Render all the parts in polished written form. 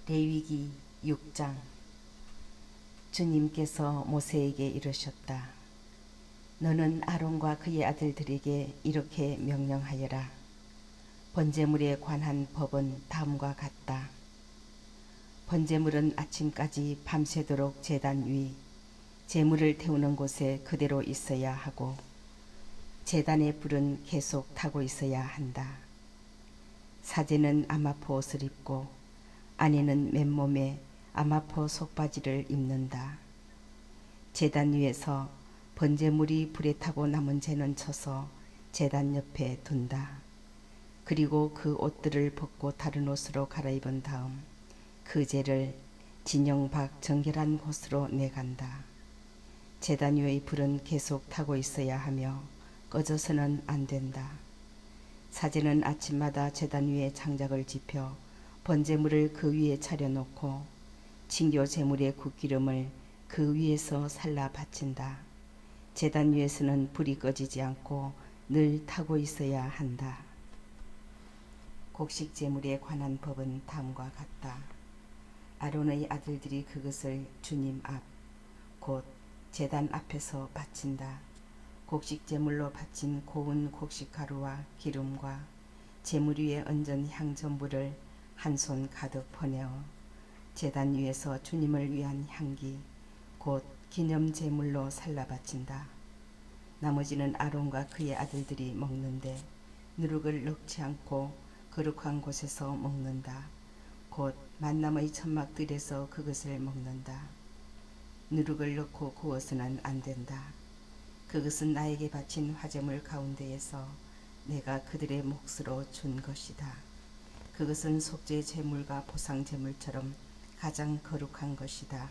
레위기 6장. 주님께서 모세에게 이르셨다. 너는 아론과 그의 아들들에게 이렇게 명령하여라. 번제물에 관한 법은 다음과 같다. 번제물은 아침까지 밤새도록 제단 위 제물을 태우는 곳에 그대로 있어야 하고 제단의 불은 계속 타고 있어야 한다. 사제는 아마포 옷을 입고 아내는 맨몸에 아마포 속바지를 입는다. 제단 위에서 번제물이 불에 타고 남은 재는 쳐서 제단 옆에 둔다. 그리고 그 옷들을 벗고 다른 옷으로 갈아입은 다음 그 재를 진영 밖 정결한 곳으로 내간다. 제단 위의 불은 계속 타고 있어야 하며 꺼져서는 안 된다. 사제는 아침마다 제단 위에 장작을 지펴 번제물을 그 위에 차려놓고 진교 제물의 굿기름을 그 위에서 살라 바친다. 제단 위에서는 불이 꺼지지 않고 늘 타고 있어야 한다. 곡식 제물에 관한 법은 다음과 같다. 아론의 아들들이 그것을 주님 앞, 곧 제단 앞에서 바친다. 곡식 제물로 바친 고운 곡식 가루와 기름과 제물 위에 얹은 향전부를 한 손 가득 퍼내어 제단 위에서 주님을 위한 향기, 곧 기념 제물로 살라 바친다. 나머지는 아론과 그의 아들들이 먹는데 누룩을 넣지 않고 거룩한 곳에서 먹는다. 곧 만남의 천막들에서 그것을 먹는다. 누룩을 넣고 구워서는 안 된다. 그것은 나에게 바친 화제물 가운데에서 내가 그들의 몫으로 준 것이다. 그것은 속죄 제물과 보상 제물처럼 가장 거룩한 것이다.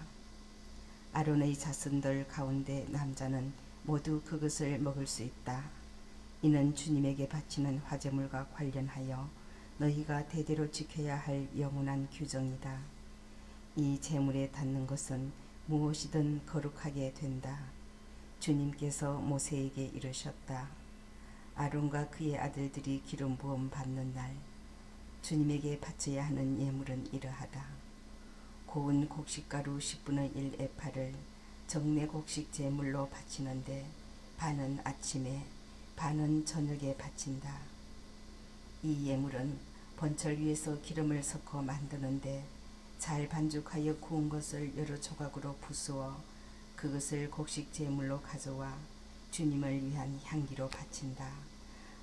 아론의 자손들 가운데 남자는 모두 그것을 먹을 수 있다. 이는 주님에게 바치는 화제물과 관련하여 너희가 대대로 지켜야 할 영원한 규정이다. 이 제물에 닿는 것은 무엇이든 거룩하게 된다. 주님께서 모세에게 이르셨다. 아론과 그의 아들들이 기름 부음 받는 날 주님에게 바쳐야 하는 예물은 이러하다. 고운 곡식가루 10분의 1 에파를 정례 곡식 제물로 바치는데 반은 아침에 반은 저녁에 바친다. 이 예물은 번철 위에서 기름을 섞어 만드는데 잘 반죽하여 구운 것을 여러 조각으로 부수어 그것을 곡식 제물로 가져와 주님을 위한 향기로 바친다.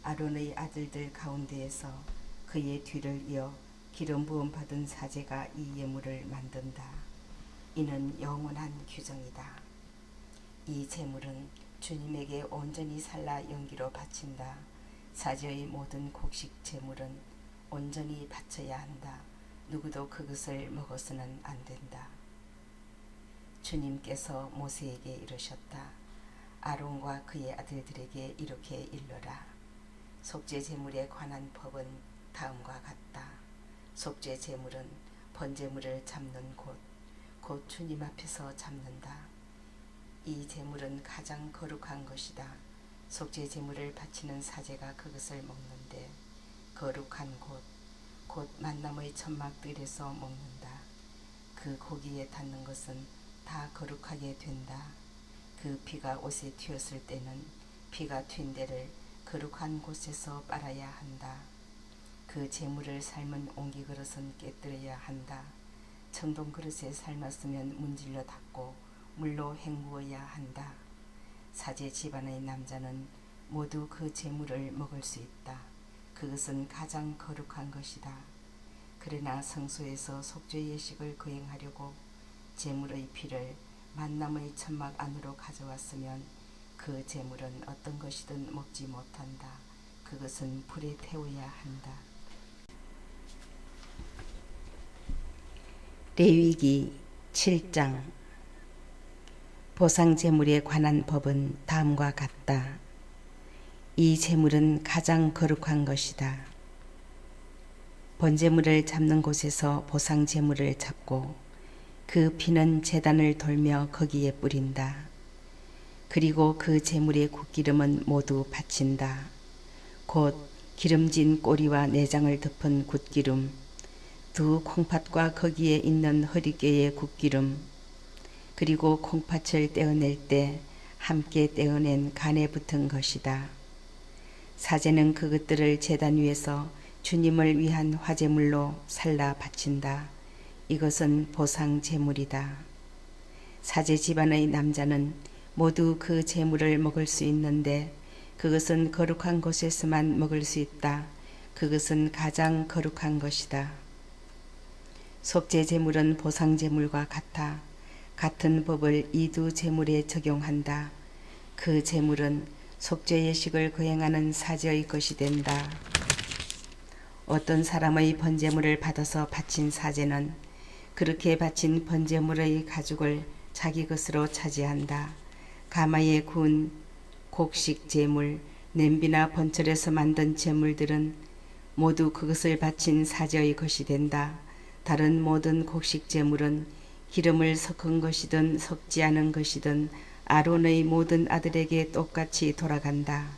아론의 아들들 가운데에서 그의 뒤를 이어 기름 부음 받은 사제가 이 예물을 만든다. 이는 영원한 규정이다. 이 제물은 주님에게 온전히 살라 연기로 바친다. 사제의 모든 곡식 제물은 온전히 바쳐야 한다. 누구도 그것을 먹어서는 안 된다. 주님께서 모세에게 이르셨다. 아론과 그의 아들들에게 이렇게 일러라. 속죄 제물에 관한 법은 다음과 같다. 속죄 제물은 번제물을 잡는 곳, 곧 주님 앞에서 잡는다. 이 제물은 가장 거룩한 것이다. 속죄 제물을 바치는 사제가 그것을 먹는데 거룩한 곳, 곧 만남의 천막들에서 먹는다. 그 고기에 닿는 것은 다 거룩하게 된다. 그 피가 옷에 튀었을 때는 피가 튄 데를 거룩한 곳에서 빨아야 한다. 그 제물을 삶은 옹기 그릇은 깨뜨려야 한다. 청동 그릇에 삶았으면 문질러 닦고 물로 헹구어야 한다. 사제 집안의 남자는 모두 그 제물을 먹을 수 있다. 그것은 가장 거룩한 것이다. 그러나 성소에서 속죄 예식을 거행하려고 제물의 피를 만남의 천막 안으로 가져왔으면 그 제물은 어떤 것이든 먹지 못한다. 그것은 불에 태워야 한다. 레위기 7장. 보상 제물에 관한 법은 다음과 같다. 이 제물은 가장 거룩한 것이다. 번제물을 잡는 곳에서 보상 제물을 잡고 그 피는 제단을 돌며 거기에 뿌린다. 그리고 그 제물의 굿기름은 모두 바친다. 곧 기름진 꼬리와 내장을 덮은 굿기름, 두 콩팥과 거기에 있는 허리깨의 국기름, 그리고 콩팥을 떼어낼 때 함께 떼어낸 간에 붙은 것이다. 사제는 그것들을 제단 위에서 주님을 위한 화제물로 살라 바친다. 이것은 보상 제물이다. 사제 집안의 남자는 모두 그 제물을 먹을 수 있는데 그것은 거룩한 곳에서만 먹을 수 있다. 그것은 가장 거룩한 것이다. 속죄 제물은 보상 제물과 같아 같은 법을 이 두 제물에 적용한다. 그 제물은 속죄 예식을 거행하는 사제의 것이 된다. 어떤 사람의 번제물을 받아서 바친 사제는 그렇게 바친 번제물의 가죽을 자기 것으로 차지한다. 가마에 구운 곡식 제물, 냄비나 번철에서 만든 제물들은 모두 그것을 바친 사제의 것이 된다. 다른 모든 곡식 제물은 기름을 섞은 것이든 섞지 않은 것이든 아론의 모든 아들에게 똑같이 돌아간다.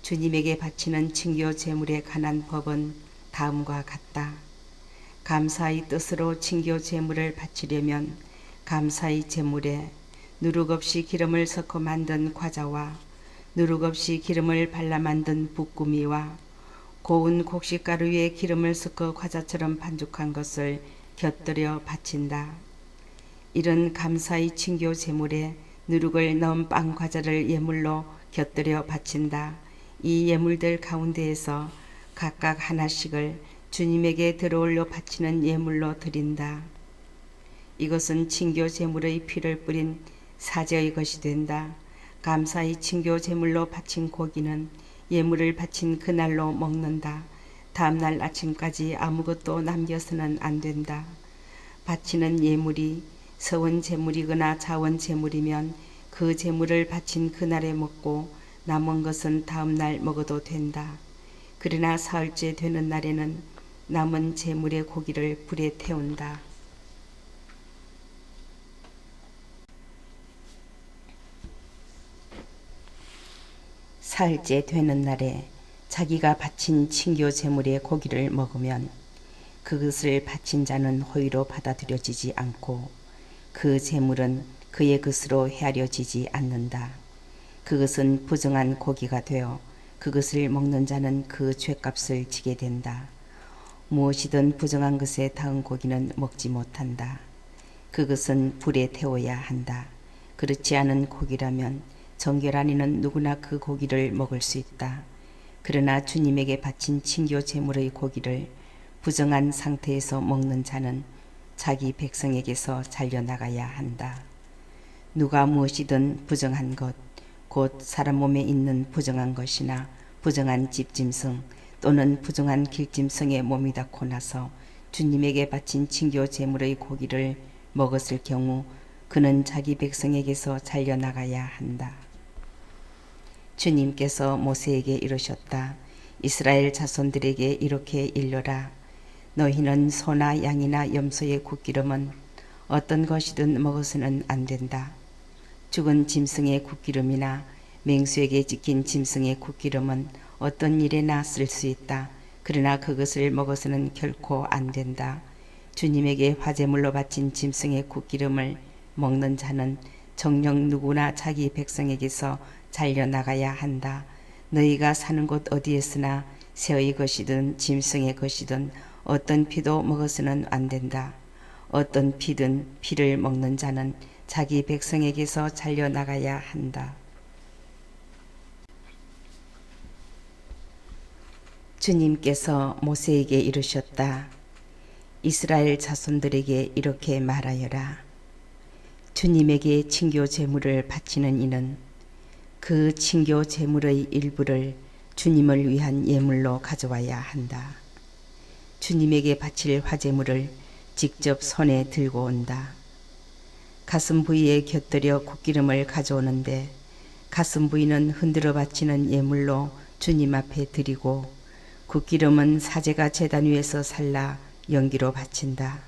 주님에게 바치는 징교 제물에 관한 법은 다음과 같다. 감사의 뜻으로 징교 제물을 바치려면 감사의 제물에 누룩 없이 기름을 섞어 만든 과자와 누룩 없이 기름을 발라 만든 붓구미와 고운 곡식가루 위에 기름을 섞어 과자처럼 반죽한 것을 곁들여 바친다. 이런 감사의 징교 제물에 누룩을 넣은 빵 과자를 예물로 곁들여 바친다. 이 예물들 가운데에서 각각 하나씩을 주님에게 들어올려 바치는 예물로 드린다. 이것은 징교 제물의 피를 뿌린 사제의 것이 된다. 감사의 징교 제물로 바친 고기는 예물을 바친 그날로 먹는다. 다음날 아침까지 아무것도 남겨서는 안 된다. 바치는 예물이 서원 제물이거나 자원 제물이면 그 제물을 바친 그날에 먹고 남은 것은 다음날 먹어도 된다. 그러나 사흘째 되는 날에는 남은 제물의 고기를 불에 태운다. 사흘째 되는 날에 자기가 바친 징교 제물의 고기를 먹으면 그것을 바친 자는 호의로 받아들여지지 않고 그 제물은 그의 것으로 헤아려지지 않는다. 그것은 부정한 고기가 되어 그것을 먹는 자는 그 죗값을 지게 된다. 무엇이든 부정한 것에 닿은 고기는 먹지 못한다. 그것은 불에 태워야 한다. 그렇지 않은 고기라면 정결한 이는 누구나 그 고기를 먹을 수 있다. 그러나 주님에게 바친 징교 제물의 고기를 부정한 상태에서 먹는 자는 자기 백성에게서 잘려나가야 한다. 누가 무엇이든 부정한 것, 곧 사람 몸에 있는 부정한 것이나 부정한 집짐승 또는 부정한 길짐승의 몸이 닿고 나서 주님에게 바친 징교 제물의 고기를 먹었을 경우 그는 자기 백성에게서 잘려나가야 한다. 주님께서 모세에게 이르셨다. 이스라엘 자손들에게 이렇게 일러라. 너희는 소나 양이나 염소의 국기름은 어떤 것이든 먹어서는 안 된다. 죽은 짐승의 국기름이나 맹수에게 찍힌 짐승의 국기름은 어떤 일에나 쓸 수 있다. 그러나 그것을 먹어서는 결코 안 된다. 주님에게 화제물로 바친 짐승의 국기름을 먹는 자는 정녕 누구나 자기 백성에게서 잘려나가야 한다. 너희가 사는 곳 어디에서나 새의 것이든 짐승의 것이든 어떤 피도 먹어서는 안 된다. 어떤 피든 피를 먹는 자는 자기 백성에게서 잘려나가야 한다. 주님께서 모세에게 이르셨다. 이스라엘 자손들에게 이렇게 말하여라. 주님에게 징교 제물을 바치는 이는 그 징교 제물의 일부를 주님을 위한 예물로 가져와야 한다. 주님에게 바칠 화제물을 직접 손에 들고 온다. 가슴 부위에 곁들여 국기름을 가져오는데 가슴 부위는 흔들어 바치는 예물로 주님 앞에 드리고 국기름은 사제가 제단 위에서 살라 연기로 바친다.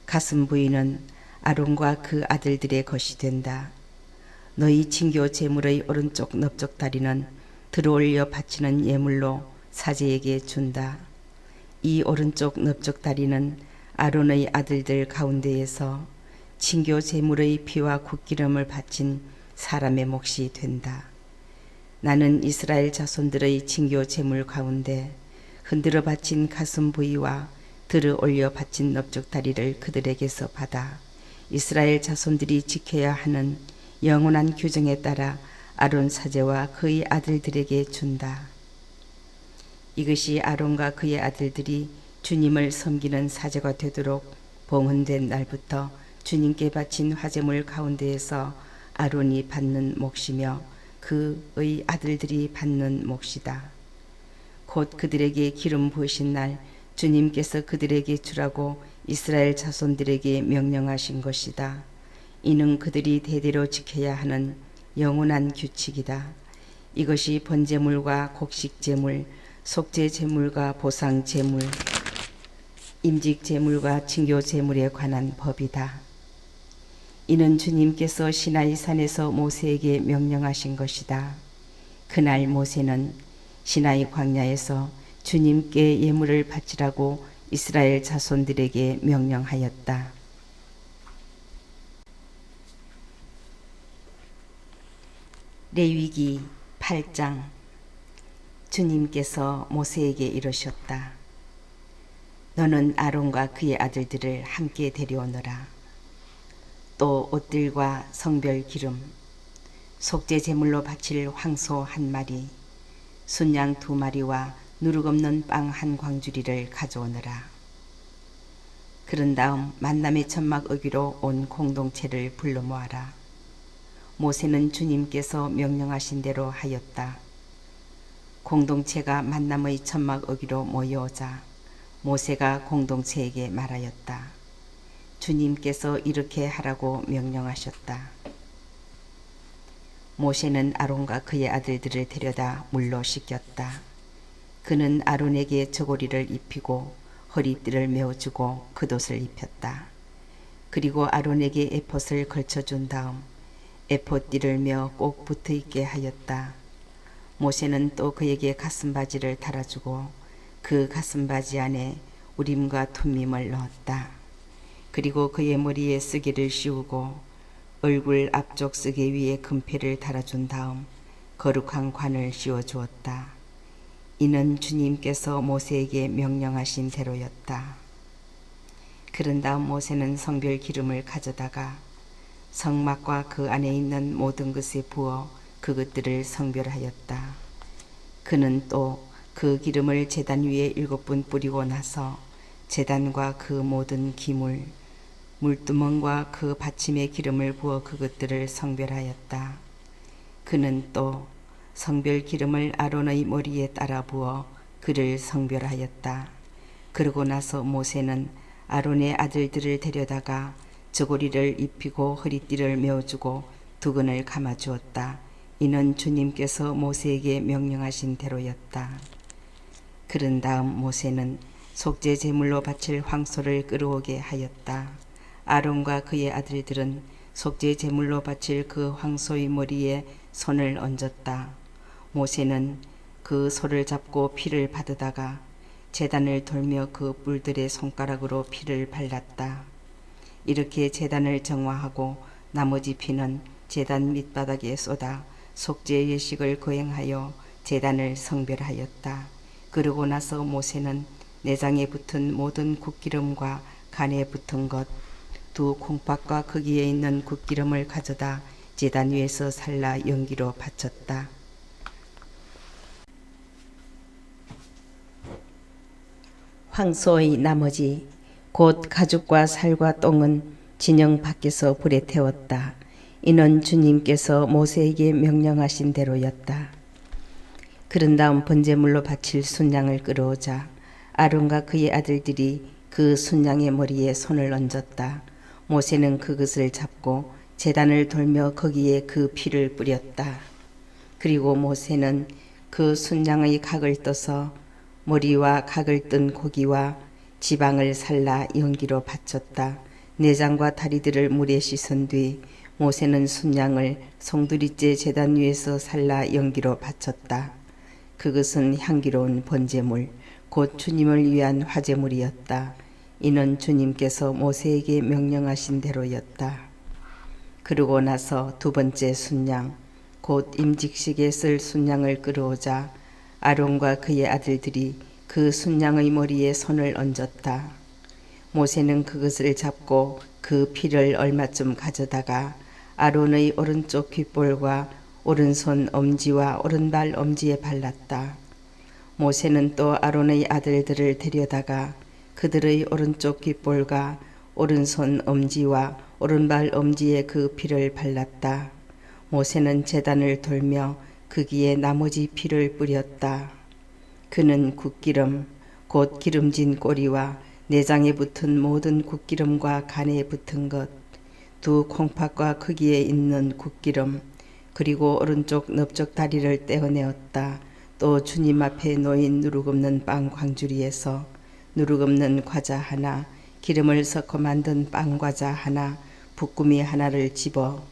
가슴 부위는 아론과 그 아들들의 것이 된다. 너희 징교 제물의 오른쪽 넓적 다리는 들어올려 바치는 예물로 사제에게 준다. 이 오른쪽 넓적 다리는 아론의 아들들 가운데에서 친교 제물의 피와 굿기름을 바친 사람의 몫이 된다. 나는 이스라엘 자손들의 친교 제물 가운데 흔들어 바친 가슴 부위와 들어 올려 바친 넓적 다리를 그들에게서 받아 이스라엘 자손들이 지켜야 하는 영원한 규정에 따라 아론 사제와 그의 아들들에게 준다. 이것이 아론과 그의 아들들이 주님을 섬기는 사제가 되도록 봉헌된 날부터 주님께 바친 화제물 가운데에서 아론이 받는 몫이며 그의 아들들이 받는 몫이다. 곧 그들에게 기름 부으신 날 주님께서 그들에게 주라고 이스라엘 자손들에게 명령하신 것이다. 이는 그들이 대대로 지켜야 하는 영원한 규칙이다. 이것이 번제물과 곡식제물, 속죄제물과 보상제물, 임직제물과 친교제물에 관한 법이다. 이는 주님께서 시나이 산에서 모세에게 명령하신 것이다. 그날 모세는 시나이 광야에서 주님께 예물을 바치라고 이스라엘 자손들에게 명령하였다. 레위기 8장. 주님께서 모세에게 이르셨다. 너는 아론과 그의 아들들을 함께 데려오너라. 또 옷들과 성별 기름, 속죄 제물로 바칠 황소 1마리, 순양 2마리와 누룩 없는 빵 1광주리를 가져오너라. 그런 다음 만남의 천막 어기로 온 공동체를 불러 모아라. 모세는 주님께서 명령하신 대로 하였다. 공동체가 만남의 천막 어기로 모여오자 모세가 공동체에게 말하였다. 주님께서 이렇게 하라고 명령하셨다. 모세는 아론과 그의 아들들을 데려다 물로 씻겼다. 그는 아론에게 저고리를 입히고 허리띠를 메어주고 겉옷을 입혔다. 그리고 아론에게 에봇을 걸쳐준 다음 에봇띠를 메어 꼭 붙어있게 하였다. 모세는 또 그에게 가슴바지를 달아주고 그 가슴바지 안에 우림과 툼밈을 넣었다. 그리고 그의 머리에 쓰개를 씌우고 얼굴 앞쪽 쓰개 위에 금패를 달아준 다음 거룩한 관을 씌워주었다. 이는 주님께서 모세에게 명령하신 대로였다. 그런 다음 모세는 성별 기름을 가져다가 성막과 그 안에 있는 모든 것에 부어 그것들을 성별하였다. 그는 또 그 기름을 제단 위에 7번 뿌리고 나서 제단과 그 모든 기물, 물두멍과 그 받침에 기름을 부어 그것들을 성별하였다. 그는 또 성별 기름을 아론의 머리에 따라 부어 그를 성별하였다. 그러고 나서 모세는 아론의 아들들을 데려다가 저고리를 입히고 허리띠를 메어주고 두건을 감아주었다. 이는 주님께서 모세에게 명령하신 대로였다. 그런 다음 모세는 속죄 제물로 바칠 황소를 끌어오게 하였다. 아론과 그의 아들들은 속죄 제물로 바칠 그 황소의 머리에 손을 얹었다. 모세는 그 소를 잡고 피를 받으다가 제단을 돌며 그 뿔들의 손가락으로 피를 발랐다. 이렇게 제단을 정화하고 나머지 피는 제단 밑바닥에 쏟아 속죄 예식을 거행하여 제단을 성별하였다. 그러고 나서 모세는 내장에 붙은 모든 굿기름과 간에 붙은 것, 두 콩팥과 거기에 있는 굿기름을 가져다 제단 위에서 살라 연기로 바쳤다. 황소의 나머지 곧 가죽과 살과 똥은 진영 밖에서 불에 태웠다. 이는 주님께서 모세에게 명령하신 대로였다. 그런 다음 번제물로 바칠 순양을 끌어오자 아론과 그의 아들들이 그 순양의 머리에 손을 얹었다. 모세는 그것을 잡고 제단을 돌며 거기에 그 피를 뿌렸다. 그리고 모세는 그 순양의 각을 떠서 머리와 각을 뜬 고기와 지방을 살라 연기로 바쳤다. 내장과 다리들을 물에 씻은 뒤 모세는 순양을 송두리째 제단 위에서 살라 연기로 바쳤다. 그것은 향기로운 번제물, 곧 주님을 위한 화제물이었다. 이는 주님께서 모세에게 명령하신 대로였다. 그러고 나서 두 번째 순양, 곧 임직식에 쓸 순양을 끌어오자 아론과 그의 아들들이 그 순양의 머리에 손을 얹었다. 모세는 그것을 잡고 그 피를 얼마쯤 가져다가 아론의 오른쪽 귓볼과 오른손 엄지와 오른발 엄지에 발랐다. 모세는 또 아론의 아들들을 데려다가 그들의 오른쪽 귓볼과 오른손 엄지와 오른발 엄지에 그 피를 발랐다. 모세는 제단을 돌며 거기에 나머지 피를 뿌렸다. 그는 굿기름, 곧 기름진 꼬리와 내장에 붙은 모든 굿기름과 간에 붙은 것, 두 콩팥과 거기에 있는 굿기름, 그리고 오른쪽 넓적 다리를 떼어내었다. 또 주님 앞에 놓인 누룩없는 빵 광주리에서 누룩없는 과자 하나, 기름을 섞어 만든 빵 과자 하나, 붓구미 하나를 집어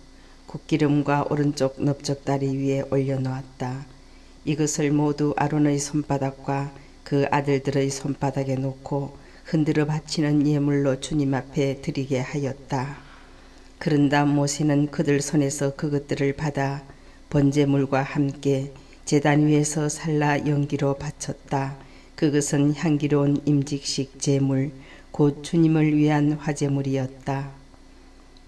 굿기름과 오른쪽 넓적 다리 위에 올려놓았다. 이것을 모두 아론의 손바닥과 그 아들들의 손바닥에 놓고 흔들어 바치는 예물로 주님 앞에 드리게 하였다. 그런 다음 모세는 그들 손에서 그것들을 받아 번제물과 함께 제단 위에서 살라 연기로 바쳤다. 그것은 향기로운 임직식 제물, 곧 주님을 위한 화제물이었다.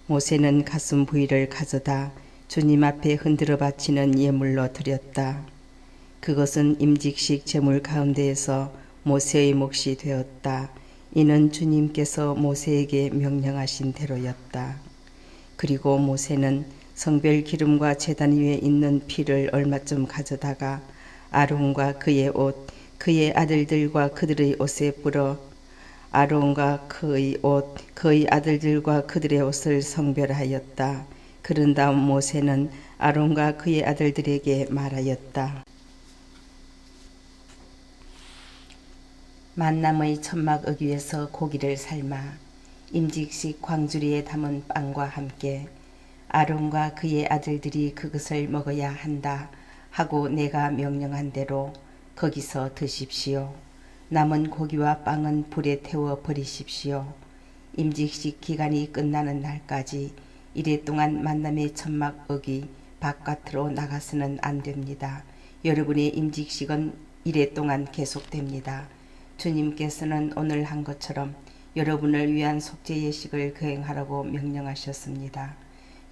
모세는 가슴 부위를 가져다 주님 앞에 흔들어 바치는 예물로 드렸다. 그것은 임직식 제물 가운데에서 모세의 몫이 되었다. 이는 주님께서 모세에게 명령하신 대로였다. 그리고 모세는 성별 기름과 제단 위에 있는 피를 얼마쯤 가져다가 아론과 그의 옷, 그의 아들들과 그들의 옷에 뿌려 아론과 그의 옷, 그의 아들들과 그들의 옷을 성별하였다. 그런 다음 모세는 아론과 그의 아들들에게 말하였다. 만남의 천막 어귀에서 고기를 삶아 임직식 광주리에 담은 빵과 함께 아론과 그의 아들들이 그것을 먹어야 한다 하고 내가 명령한 대로 거기서 드십시오. 남은 고기와 빵은 불에 태워 버리십시오. 임직식 기간이 끝나는 날까지 이래 동안 만남의 천막 어귀 바깥으로 나가서는 안 됩니다. 여러분의 임직식은 이래 동안 계속됩니다. 주님께서는 오늘 한 것처럼 여러분을 위한 속죄 예식을 거행하라고 명령하셨습니다.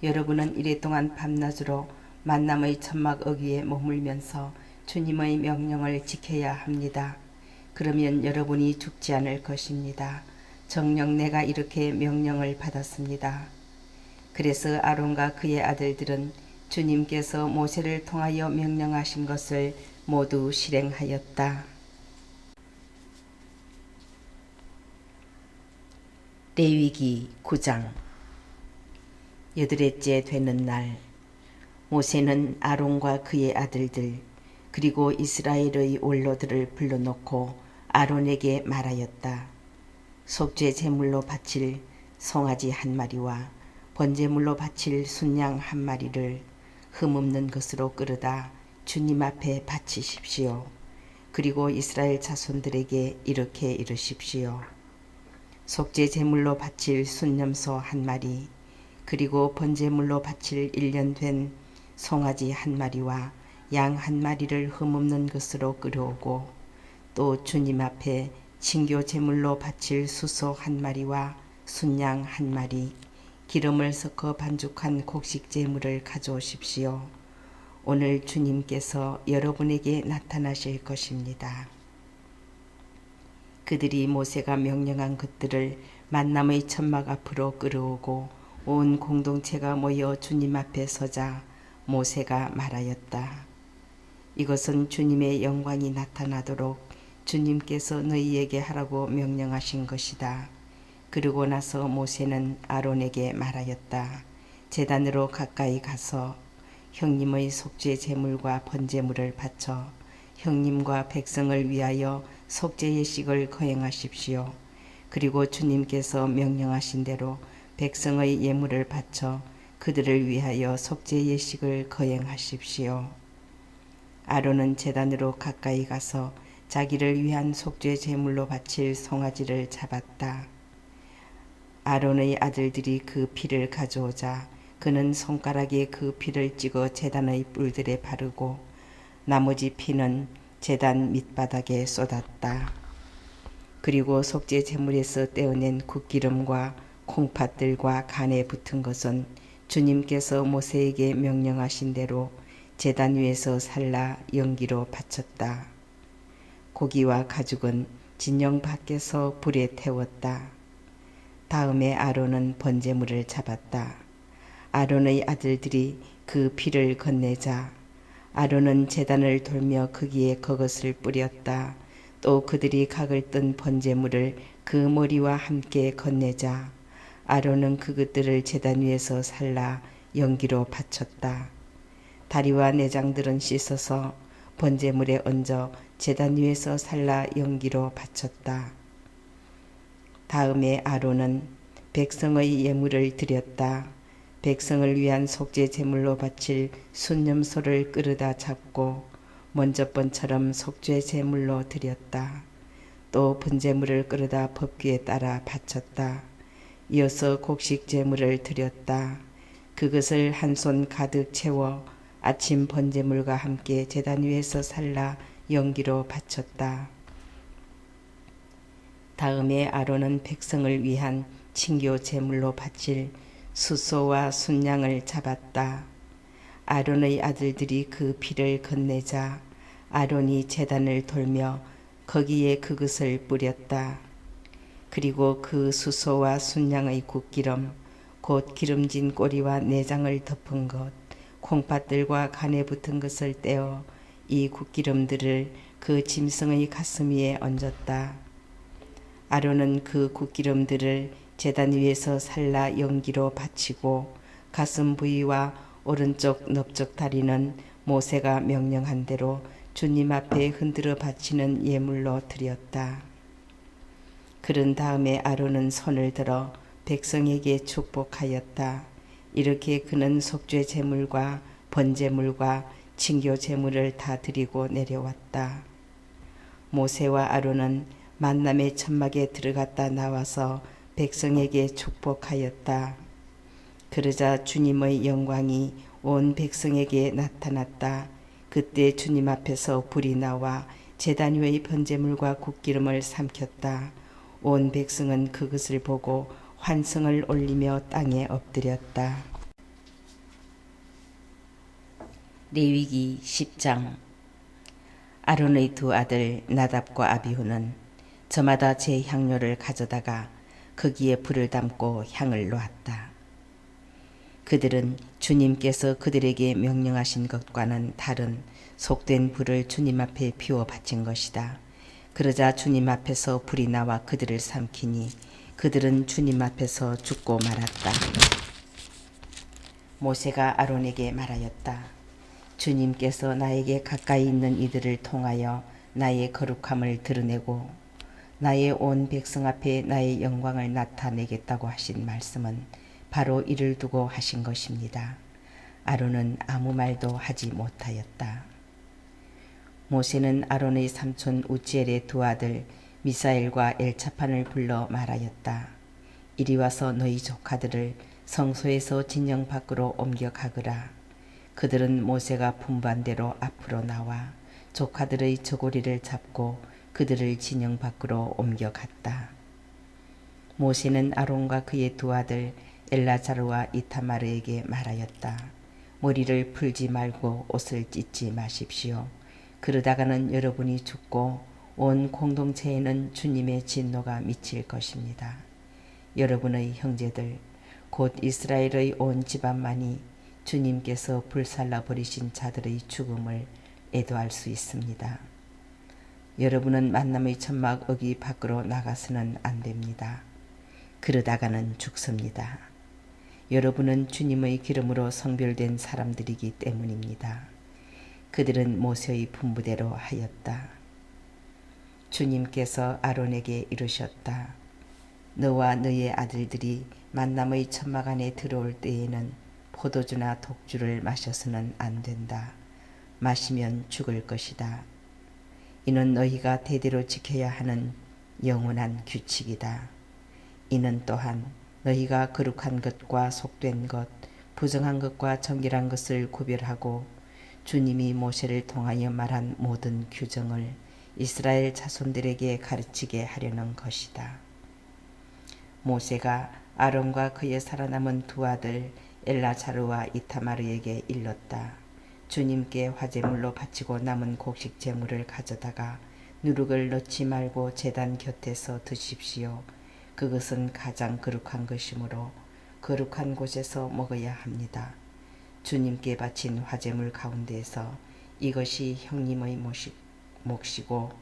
여러분은 이래 동안 밤낮으로 만남의 천막 어귀에 머물면서 주님의 명령을 지켜야 합니다. 그러면 여러분이 죽지 않을 것입니다. 정녕 내가 이렇게 명령을 받았습니다. 그래서 아론과 그의 아들들은 주님께서 모세를 통하여 명령하신 것을 모두 실행하였다. 레위기 9장. 여드레째 되는 날 모세는 아론과 그의 아들들 그리고 이스라엘의 원로들을 불러놓고 아론에게 말하였다. 속죄 제물로 바칠 송아지 한 마리와 번제물로 바칠 순양 한 마리를 흠없는 것으로 끌어다 주님 앞에 바치십시오. 그리고 이스라엘 자손들에게 이렇게 이르십시오. 속죄 제물로 바칠 순염소 한 마리, 그리고 번제물로 바칠 1년 된 송아지 한 마리와 양 한 마리를 흠없는 것으로 끌어오고 또 주님 앞에 친교 제물로 바칠 수소 한 마리와 순양 한 마리, 기름을 섞어 반죽한 곡식 제물을 가져오십시오. 오늘 주님께서 여러분에게 나타나실 것입니다. 그들이 모세가 명령한 것들을 만남의 천막 앞으로 끌어오고 온 공동체가 모여 주님 앞에 서자 모세가 말하였다. 이것은 주님의 영광이 나타나도록 주님께서 너희에게 하라고 명령하신 것이다. 그러고 나서 모세는 아론에게 말하였다. 제단으로 가까이 가서 형님의 속죄 제물과 번제물을 바쳐 형님과 백성을 위하여 속죄 예식을 거행하십시오. 그리고 주님께서 명령하신 대로 백성의 예물을 바쳐 그들을 위하여 속죄 예식을 거행하십시오. 아론은 제단으로 가까이 가서 자기를 위한 속죄 제물로 바칠 송아지를 잡았다. 아론의 아들들이 그 피를 가져오자 그는 손가락에 그 피를 찍어 제단의 뿔들에 바르고 나머지 피는 제단 밑바닥에 쏟았다. 그리고 속죄 제물에서 떼어낸 굿기름과 콩팥들과 간에 붙은 것은 주님께서 모세에게 명령하신 대로 제단 위에서 살라 연기로 바쳤다. 고기와 가죽은 진영 밖에서 불에 태웠다. 다음에 아론은 번제물을 잡았다. 아론의 아들들이 그 피를 건네자 아론은 제단을 돌며 거기에 그것을 뿌렸다. 또 그들이 각을 뜬 번제물을 그 머리와 함께 건네자 아론은 그것들을 제단 위에서 살라 연기로 바쳤다. 다리와 내장들은 씻어서 번제물에 얹어 제단 위에서 살라 연기로 바쳤다. 다음에 아론은 백성의 예물을 드렸다. 백성을 위한 속죄 제물로 바칠 순념소를 끌어다 잡고 먼저 번처럼 속죄 제물로 드렸다. 또 번제물을 끌어다 법궤에 따라 바쳤다. 이어서 곡식 제물을 드렸다. 그것을 한 손 가득 채워 아침 번제물과 함께 제단 위에서 살라 연기로 바쳤다. 다음에 아론은 백성을 위한 친교 제물로 바칠 숫소와 순양을 잡았다. 아론의 아들들이 그 피를 건네자 아론이 제단을 돌며 거기에 그것을 뿌렸다. 그리고 그 숫소와 순양의 굿기름 곧 기름진 꼬리와 내장을 덮은 것 콩팥들과 간에 붙은 것을 떼어 이 굿기름들을 그 짐승의 가슴 위에 얹었다. 아론은 그 굿기름들을 제단 위에서 살라 연기로 바치고 가슴 부위와 오른쪽 넓적 다리는 모세가 명령한 대로 주님 앞에 흔들어 바치는 예물로 드렸다. 그런 다음에 아론은 손을 들어 백성에게 축복하였다. 이렇게 그는 속죄 제물과 번제물과 친교 제물을 다 드리고 내려왔다. 모세와 아론은 만남의 천막에 들어갔다 나와서 백성에게 축복하였다. 그러자 주님의 영광이 온 백성에게 나타났다. 그때 주님 앞에서 불이 나와 제단 위의 번제물과 굿기름을 삼켰다. 온 백성은 그것을 보고 환성을 올리며 땅에 엎드렸다. 레위기 10장. 아론의 두 아들 나답과 아비후는 저마다 제 향료를 가져다가 거기에 불을 담고 향을 놓았다. 그들은 주님께서 그들에게 명령하신 것과는 다른 속된 불을 주님 앞에 피워 바친 것이다. 그러자 주님 앞에서 불이 나와 그들을 삼키니 그들은 주님 앞에서 죽고 말았다. 모세가 아론에게 말하였다. 주님께서 나에게 가까이 있는 이들을 통하여 나의 거룩함을 드러내고 나의 온 백성 앞에 나의 영광을 나타내겠다고 하신 말씀은 바로 이를 두고 하신 것입니다. 아론은 아무 말도 하지 못하였다. 모세는 아론의 삼촌 우지엘의 두 아들 미사엘과 엘차판을 불러 말하였다. 이리 와서 너희 조카들을 성소에서 진영 밖으로 옮겨 가거라. 그들은 모세가 분부한 대로 앞으로 나와 조카들의 저고리를 잡고 그들을 진영 밖으로 옮겨 갔다. 모세는 아론과 그의 두 아들 엘라자르와 이타마르에게 말하였다. 머리를 풀지 말고 옷을 찢지 마십시오. 그러다가는 여러분이 죽고 온 공동체에는 주님의 진노가 미칠 것입니다. 여러분의 형제들 곧 이스라엘의 온 집안만이 주님께서 불살라 버리신 자들의 죽음을 애도할 수 있습니다. 여러분은 만남의 천막 어기 밖으로 나가서는 안 됩니다. 그러다가는 죽습니다. 여러분은 주님의 기름으로 성별된 사람들이기 때문입니다. 그들은 모세의 분부대로 하였다. 주님께서 아론에게 이르셨다. 너와 너의 아들들이 만남의 천막 안에 들어올 때에는 포도주나 독주를 마셔서는 안 된다. 마시면 죽을 것이다. 이는 너희가 대대로 지켜야 하는 영원한 규칙이다. 이는 또한 너희가 거룩한 것과 속된 것, 부정한 것과 정결한 것을 구별하고 주님이 모세를 통하여 말한 모든 규정을 이스라엘 자손들에게 가르치게 하려는 것이다. 모세가 아론과 그의 살아남은 두 아들 엘라자르와 이타마르에게 일렀다. 주님께 화제물로 바치고 남은 곡식 제물을 가져다가 누룩을 넣지 말고 제단 곁에서 드십시오. 그것은 가장 거룩한 것이므로 거룩한 곳에서 먹어야 합니다. 주님께 바친 화제물 가운데에서 이것이 형님의 몫이고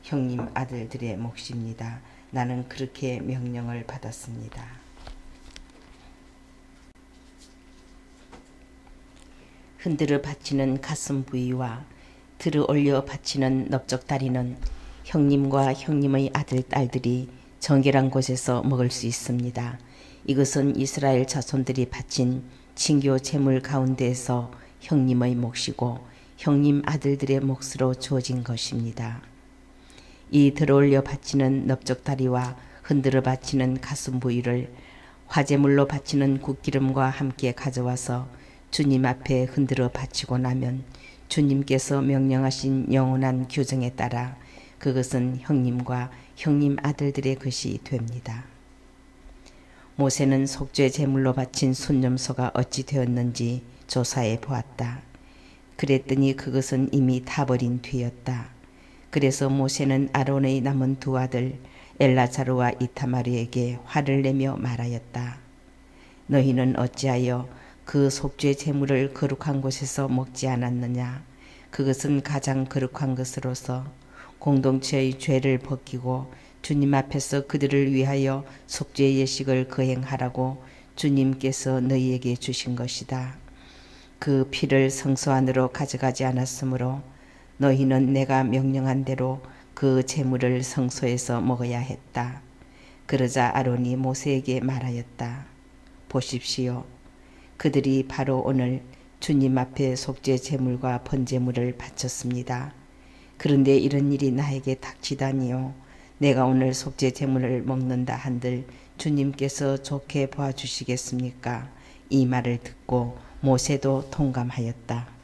형님 아들들의 몫입니다. 나는 그렇게 명령을 받았습니다. 흔들어 바치는 가슴 부위와 들어 올려 바치는 넓적다리는 형님과 형님의 아들, 딸들이 정결한 곳에서 먹을 수 있습니다. 이것은 이스라엘 자손들이 바친 친교 제물 가운데에서 형님의 몫이고 형님 아들들의 몫으로 주어진 것입니다. 이 들어올려 바치는 넓적다리와 흔들어 바치는 가슴 부위를 화제물로 바치는 국기름과 함께 가져와서 주님 앞에 흔들어 바치고 나면 주님께서 명령하신 영원한 규정에 따라 그것은 형님과 형님 아들들의 것이 됩니다. 모세는 속죄 제물로 바친 순념소가 어찌 되었는지 조사해 보았다. 그랬더니 그것은 이미 타버린 뒤였다. 그래서 모세는 아론의 남은 두 아들 엘라자르와 이타마르에게 화를 내며 말하였다. 너희는 어찌하여 그 속죄 제물을 거룩한 곳에서 먹지 않았느냐? 그것은 가장 거룩한 것으로서 공동체의 죄를 벗기고 주님 앞에서 그들을 위하여 속죄 예식을 거행하라고 주님께서 너희에게 주신 것이다. 그 피를 성소 안으로 가져가지 않았으므로 너희는 내가 명령한 대로 그 제물을 성소에서 먹어야 했다. 그러자 아론이 모세에게 말하였다. 보십시오. 그들이 바로 오늘 주님 앞에 속죄 제물과 번제물을 바쳤습니다. 그런데 이런 일이 나에게 닥치다니요. 내가 오늘 속죄 제물을 먹는다 한들 주님께서 좋게 봐주시겠습니까? 이 말을 듣고 모세도 통감하였다.